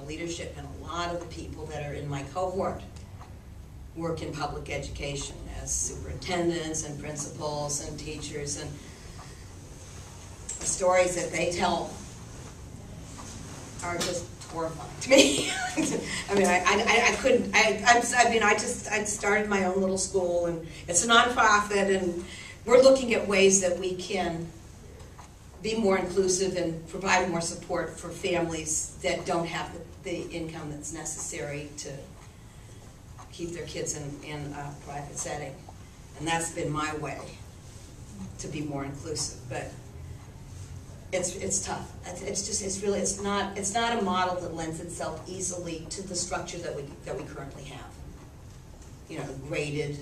leadership, and a lot of the people that are in my cohort work in public education as superintendents and principals and teachers, and the stories that they tell are just horrifying to me. I mean, I couldn't, I started my own little school, and it's a nonprofit, and we're looking at ways that we can be more inclusive and provide more support for families that don't have the income that's necessary to keep their kids in a private setting. And that's been my way to be more inclusive. But it's tough. It's not a model that lends itself easily to the structure that we currently have. You know, graded.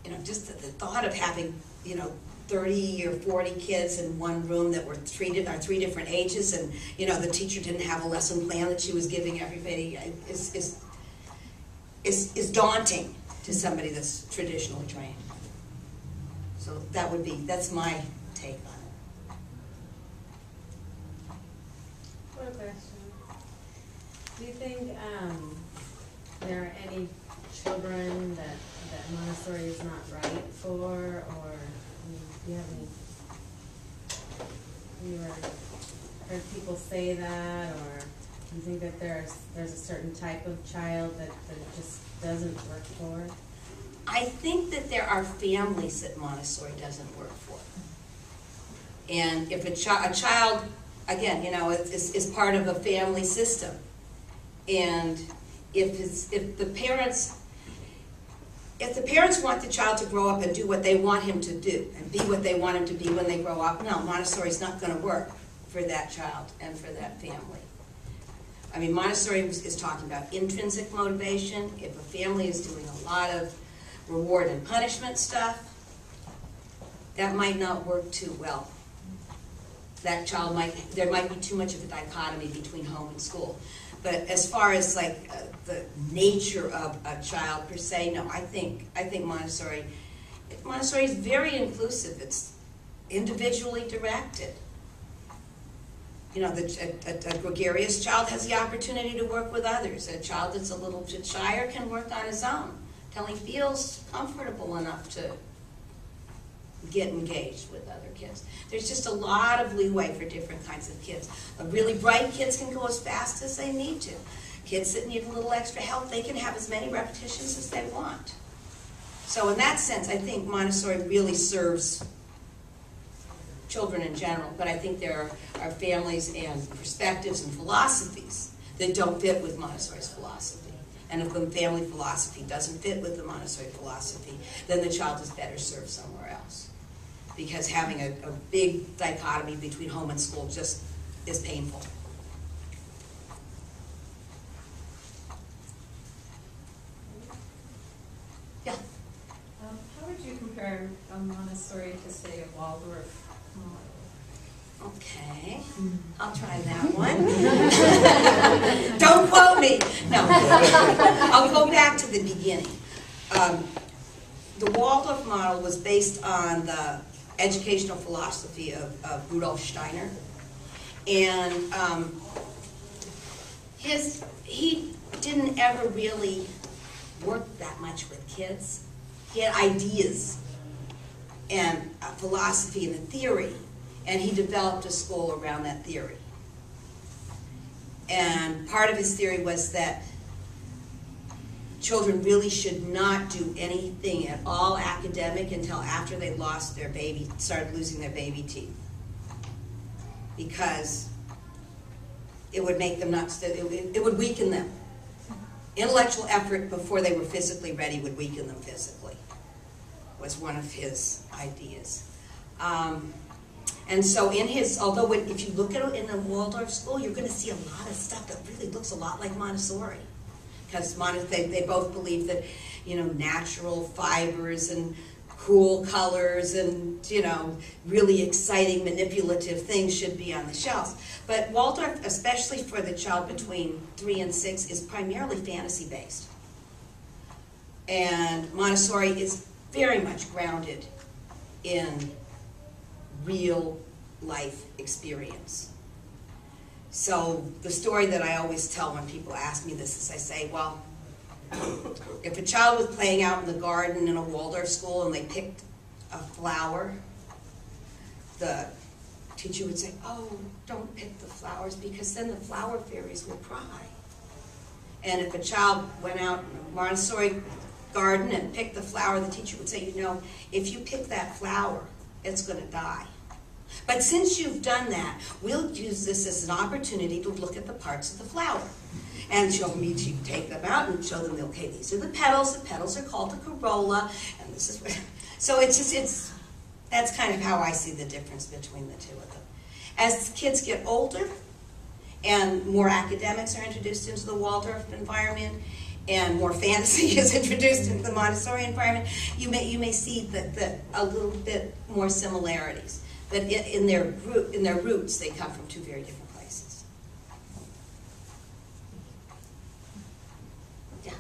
You know, just the thought of having, you know, 30 or 40 kids in one room that were treated are 3 different ages, and you know the teacher didn't have a lesson plan that she was giving everybody is daunting to somebody that's traditionally trained. So that's my take on it. What a question. Do you think there are any children that Montessori is not right for, or do you have any, you heard people say that, or do you think that there's a certain type of child that it just doesn't work for? I think that there are families that Montessori doesn't work for. And if a child, again, you know, is part of a family system, and if the parents want the child to grow up and do what they want him to do and be what they want him to be when they grow up, no, Montessori's not going to work for that child and for that family. I mean, Montessori is talking about intrinsic motivation. If a family is doing a lot of reward and punishment stuff, that might not work too well. That child there might be too much of a dichotomy between home and school. But as far as like the nature of a child per se, no, I think Montessori is very inclusive. It's individually directed. You know, a gregarious child has the opportunity to work with others. A child that's a little bit shyer can work on his own till he feels comfortable enough to get engaged with other kids. There's just a lot of leeway for different kinds of kids. Really bright kids can go as fast as they need to. Kids that need a little extra help, they can have as many repetitions as they want. So in that sense, I think Montessori really serves children in general, but I think there are families and perspectives and philosophies that don't fit with Montessori's philosophy. And if the family philosophy doesn't fit with the Montessori philosophy, then the child is better served somewhere else. Because having a big dichotomy between home and school just is painful. Yeah? How would you compare a Montessori to, say, a Waldorf model? Okay, I'll try that one. Don't quote me. No, I'll go back to the beginning. The Waldorf model was based on the educational philosophy of Rudolf Steiner, and he didn't ever really work that much with kids. He had ideas and a philosophy and a theory, and he developed a school around that theory. And part of his theory was that children really should not do anything at all academic until after they started losing their baby teeth. Because it would make them it would weaken them. Intellectual effort before they were physically ready would weaken them physically, was one of his ideas. And so although if you look at it in the Waldorf school, you're going to see a lot of stuff that really looks a lot like Montessori. Because they both believe that, you know, natural fibers and cool colors and, you know, really exciting manipulative things should be on the shelves. But Waldorf, especially for the child between 3 and 6, is primarily fantasy-based. And Montessori is very much grounded in real life experience. So the story that I always tell when people ask me this is I say, well, if a child was playing out in the garden in a Waldorf school and they picked a flower, the teacher would say, oh, don't pick the flowers because then the flower fairies will cry. And if a child went out in a Montessori garden and picked the flower, the teacher would say, you know, if you pick that flower, it's going to die. But since you've done that, we'll use this as an opportunity to look at the parts of the flower. And she'll take them out and show them, okay, these are the petals are called the corolla, and this is, so that's kind of how I see the difference between the two of them. As kids get older and more academics are introduced into the Waldorf environment and more fantasy is introduced into the Montessori environment, you may see that a little bit more similarities. But in their roots, they come from two very different places. Yeah.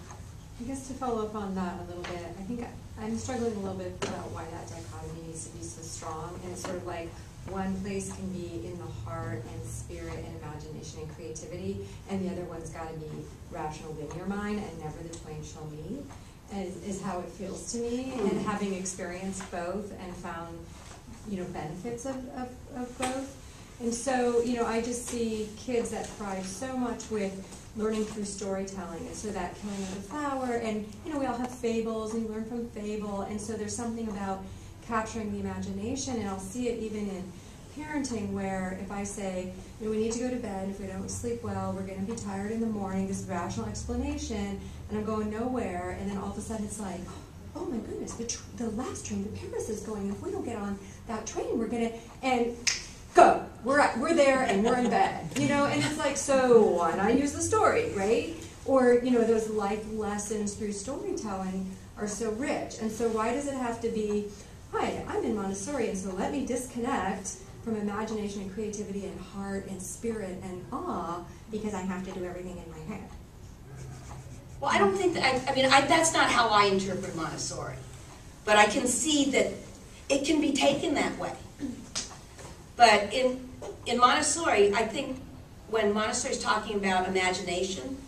I guess to follow up on that a little bit, I think I'm struggling a little bit about why that dichotomy needs to be so strong. And it's sort of like one place can be in the heart and spirit and imagination and creativity, and the other one's got to be rational linear mind, and never the twain shall meet, is how it feels to me. And having experienced both and found, you know, benefits of both. And so, you know, I just see kids that thrive so much with learning through storytelling, and so that killing of the flower, and, you know, we all have fables, and we learn from fable, and so there's something about capturing the imagination, and I'll see it even in parenting, where if I say, you know, we need to go to bed, if we don't sleep well, we're going to be tired in the morning, this rational explanation, and I'm going nowhere, and then all of a sudden it's like, oh my goodness, the last train to Paris is going, and if we don't get on that train, we're going to, and go, we're there, and we're in bed, you know, and it's like, so why not use the story, right? Or, you know, those life lessons through storytelling are so rich, and so why does it have to be, hi, I'm in Montessori, and so let me disconnect from imagination and creativity and heart and spirit and awe because I have to do everything in my head? Well, I don't think that, I mean, that's not how I interpret Montessori. But I can see that it can be taken that way. But in Montessori, I think when Montessori is talking about imagination,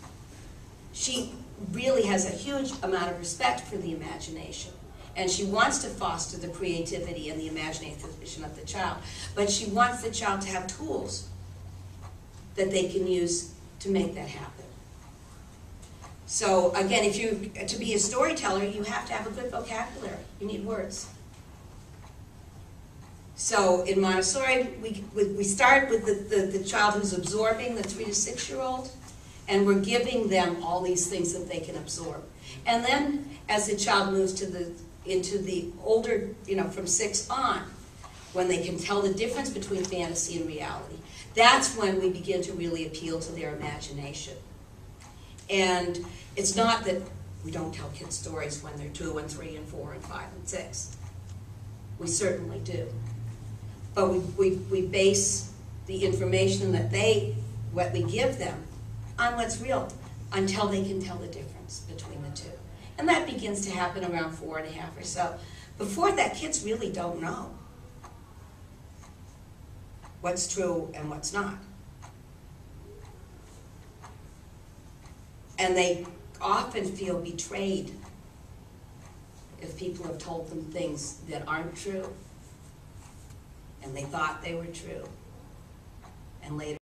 she really has a huge amount of respect for the imagination. And she wants to foster the creativity and the imagination of the child. But she wants the child to have tools that they can use to make that happen. So again, to be a storyteller, you have to have a good vocabulary. You need words. So in Montessori, we start with the child who's absorbing, the 3 to 6 year old, and we're giving them all these things that they can absorb. And then as the child moves into the older, you know, from 6 on, when they can tell the difference between fantasy and reality, that's when we begin to really appeal to their imagination. And it's not that we don't tell kids stories when they're 2 and 3 and 4 and 5 and 6. We certainly do. But we base the information that what we give them on what's real until they can tell the difference between the two. And that begins to happen around 4 and a half or so. Before that, kids really don't know what's true and what's not. And they often feel betrayed if people have told them things that aren't true, and they thought they were true, and later